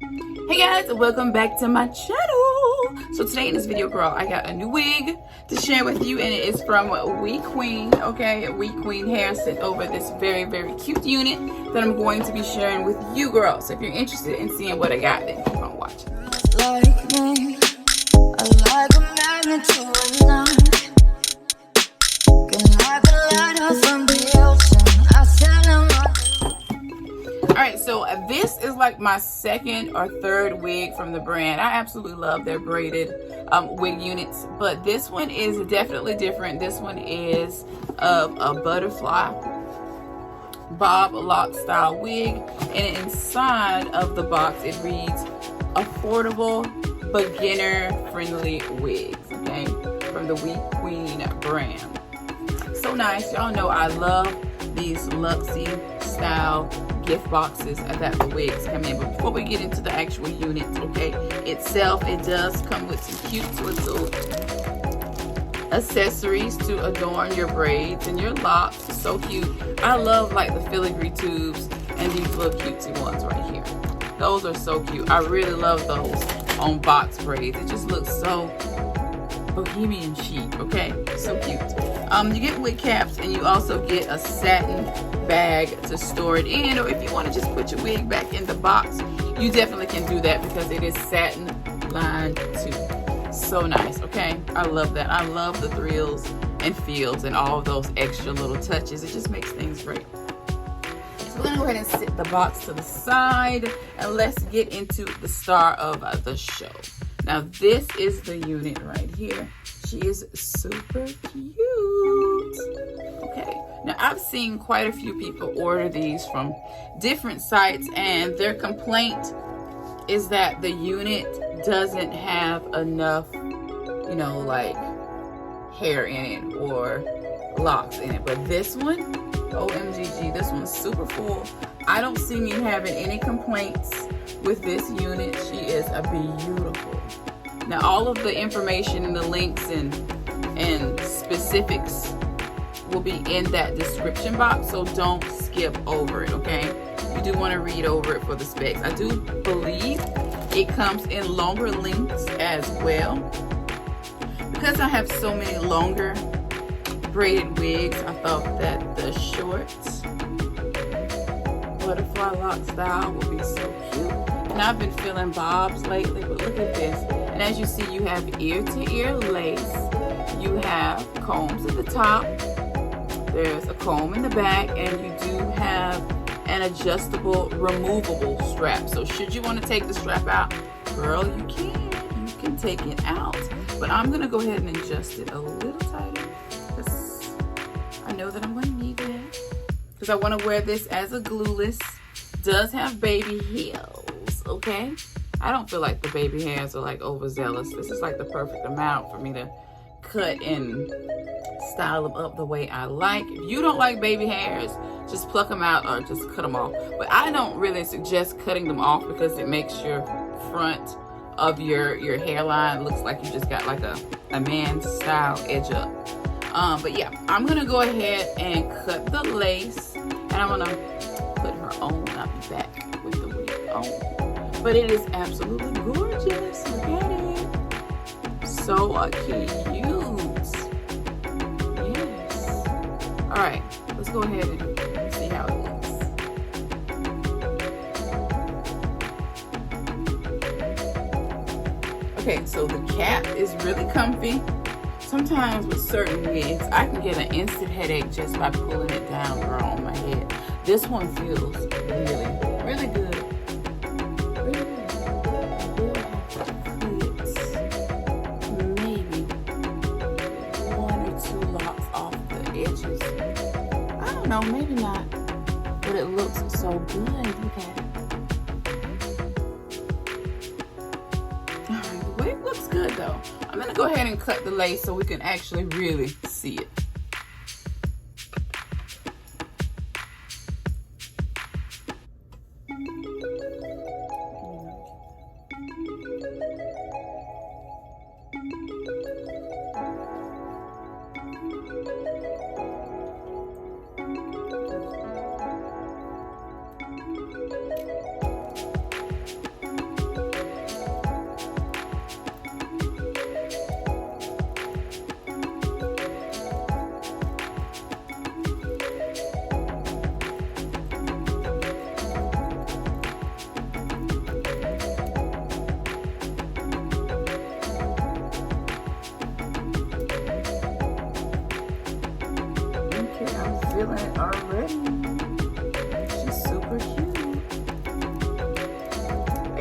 Hey guys, welcome back to my channel. So today in this video, girl, I got a new wig to share with you, and it is from WeQueen. Okay, WeQueen hair sent over this very cute unit that I'm going to be sharing with you, girls. So if you're interested in seeing what I got, then keep on watching. Like me, I like a magnet to a knife. Can like a lighter from the ocean. I send them Alright, so this is like my second or third wig from the brand. I absolutely love their braided wig units, but this one is definitely different. This one is of a butterfly Bob Lace style wig, and inside of the box it reads affordable beginner friendly wigs, okay, from the WeQueen brand. So nice. Y'all know I love these Locsy style gift boxes that the wigs come in. But before we get into the actual unit, okay, itself, it does come with some cute little accessories to adorn your braids and your locks. So cute. I love like the filigree tubes and these little cutesy ones right here. Those are so cute. I really love those on box braids. It just looks so bohemian chic. Okay, so cute. You get wig caps, and you also get a satin bag to store it in, or if you want to just put your wig back in the box, you definitely can do that because it is satin lined too. So nice. Okay, I love that. I love the thrills and feels and all of those extra little touches. It just makes things great. So we're gonna go ahead and sit the box to the side, and let's get into the star of the show. Now this is the unit right here. She is super cute. Okay, now I've seen quite a few people order these from different sites, and their complaint is that the unit doesn't have enough, you know, like hair in it or locks in it. But this one, OMGG, this one's super full. I don't see me having any complaints with this unit. She is a beautiful. Now all of the information and the links and specifics will be in that description box, so don't skip over it, okay? You do want to read over it for the specs. I do believe it comes in longer lengths as well. Because I have so many longer braided wigs, I thought that the shorts butterfly lock style would be so cute. And I've been feeling bobs lately, but look at this. And as you see, you have ear-to-ear lace. You have combs at the top. There's a comb in the back, and you do have an adjustable, removable strap. So should you want to take the strap out, girl, you can. You can take it out. But I'm going to go ahead and adjust it a little tighter, because I know that I'm going to need that. Because I want to wear this as a glueless. Does have baby heels, okay? I don't feel like the baby hairs are like overzealous. This is like the perfect amount for me to cut and style them up the way I like. If you don't like baby hairs, just pluck them out or just cut them off. But I don't really suggest cutting them off because it makes your front of your hairline looks like you just got like a man's style edge up. But yeah, I'm gonna go ahead and cut the lace, and I'm gonna put her on. I'll be back with the wig on. But it is absolutely gorgeous. Look at it. So cute. Yes. All right, let's go ahead and see how it looks. Okay, so the cap is really comfy. Sometimes with certain wigs, I can get an instant headache just by pulling it down, girl, on my head. This one feels really good. Maybe one or two locks off the edges. I don't know, maybe not. But it looks so good. Look at it. Alright, the wig looks good though. I'm gonna go ahead and cut the lace so we can actually really see it.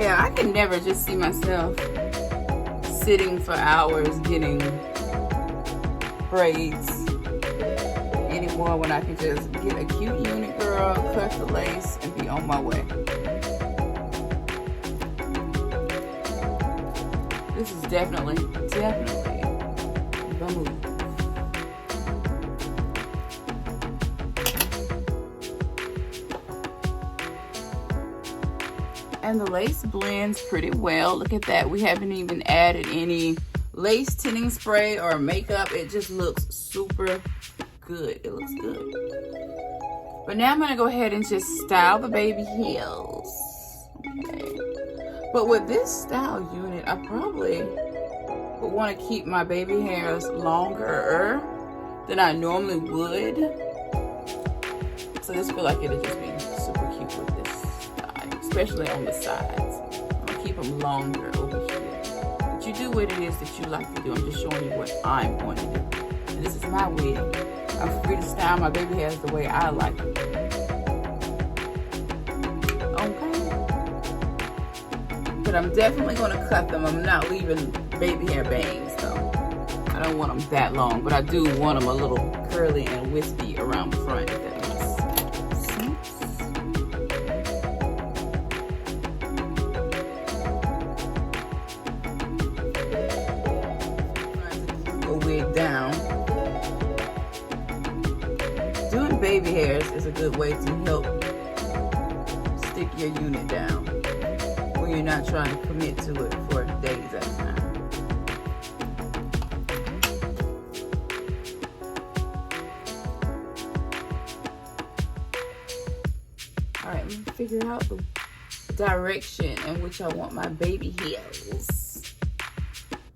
Yeah, I can never just see myself sitting for hours getting braids anymore when I can just get a cute unit, girl, cut the lace, and be on my way. This is definitely the move. And the lace blends pretty well. Look at that. We haven't even added any lace tinting spray or makeup. It just looks super good. It looks good. But now I'm going to go ahead and just style the baby heels. Okay. But with this style unit, I probably would want to keep my baby hairs longer than I normally would. So this feel like it'll just be super cute with this style, especially on the sides. I'm going to keep them longer over here. But you do what it is that you like to do. I'm just showing you what I'm going to do. And this is my wig. I'm free to style my baby hairs the way I like it. Okay. But I'm definitely going to cut them. I'm not leaving baby hair bangs though. I don't want them that long, but I do want them a little curly and wispy around the front, if that makes sense. Trying to glue a wig down. Doing baby hairs is a good way to help stick your unit down when you're not trying to commit to it for days at a time. Alright, let me figure out the direction in which I want my baby heels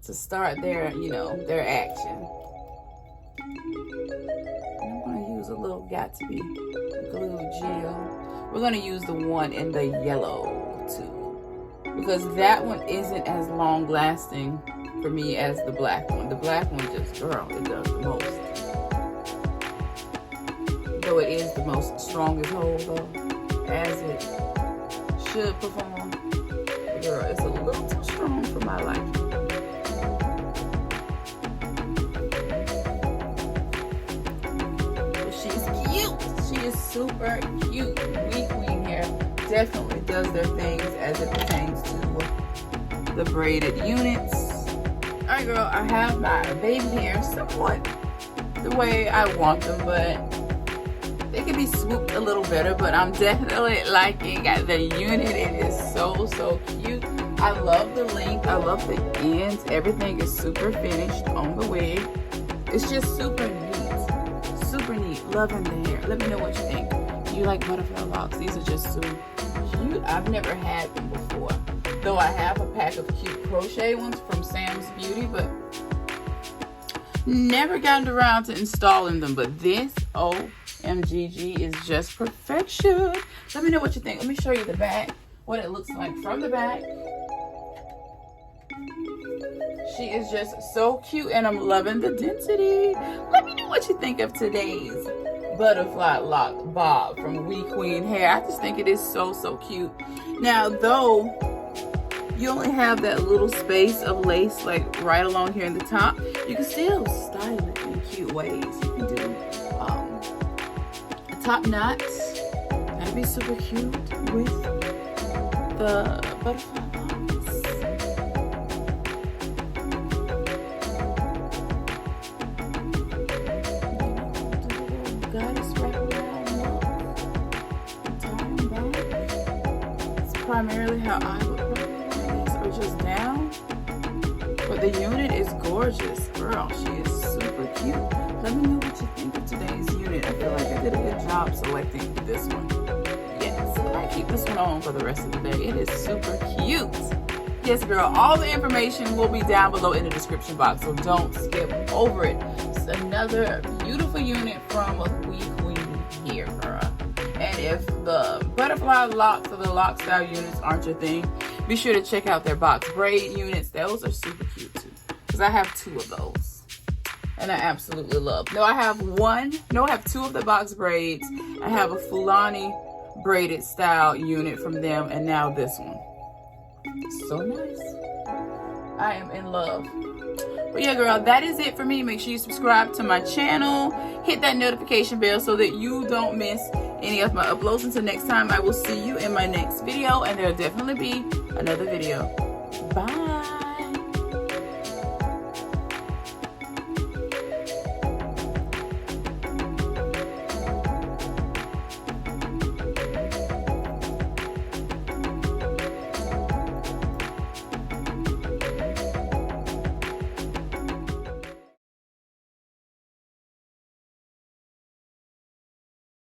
to start their, their action. I'm going to use a little got-to-be glue gel. We're going to use the one in the yellow too, because that one isn't as long lasting for me as the black one. The black one just, girl, it does the most. Though it is the most strongest hold though, as it should perform. Girl, it's a little too strong for my liking. But she's cute. She is super cute. WeQueen hair definitely does their things as it pertains to the braided units. Alright girl, I have my baby hair somewhat the way I want them, but they can be swooped a little better, but I'm definitely liking the unit. It is so cute. I love the length. I love the ends. Everything is super finished on the wig. It's just super neat. Super neat. Loving the hair. Let me know what you think. Do you like butterfly locks? These are just so cute. I've never had them before. Though I have a pack of cute crochet ones from Sam's Beauty, but never gotten around to installing them. But this, OMGG, is just perfection. Let me know what you think. Let me show you the back, what it looks like from the back. She is just so cute, and I'm loving the density. Let me know what you think of today's butterfly lock bob from WeQueen hair. I just think it is so cute. Now, though you only have that little space of lace like right along here in the top, you can still style it in cute ways. You can do a top knot. That'd be super cute with the butterfly locks. Goddess wraparound look. Tie them back. It's primarily how I would probably wear this, or just down. But the unit is gorgeous, girl. She is super cute. Let me know what you think of today's unit. I feel like I did a good job selecting this one. Yes, I might keep this one on for the rest of the day. It is super cute. Yes, girl, all the information will be down below in the description box, so don't skip over it. It's another beautiful unit from WeQueen here, girl. And if the butterfly locks or the lock style units aren't your thing, be sure to check out their box braid units. Those are super cute too, because I have 2 of those. And I absolutely love. I have two of the box braids. I have a Fulani braided style unit from them, and now this one. So nice. I am in love. But yeah, girl, that is it for me. Make sure you subscribe to my channel. Hit that notification bell so that you don't miss any of my uploads. Until next time, I will see you in my next video. And there'll definitely be another video. Bye.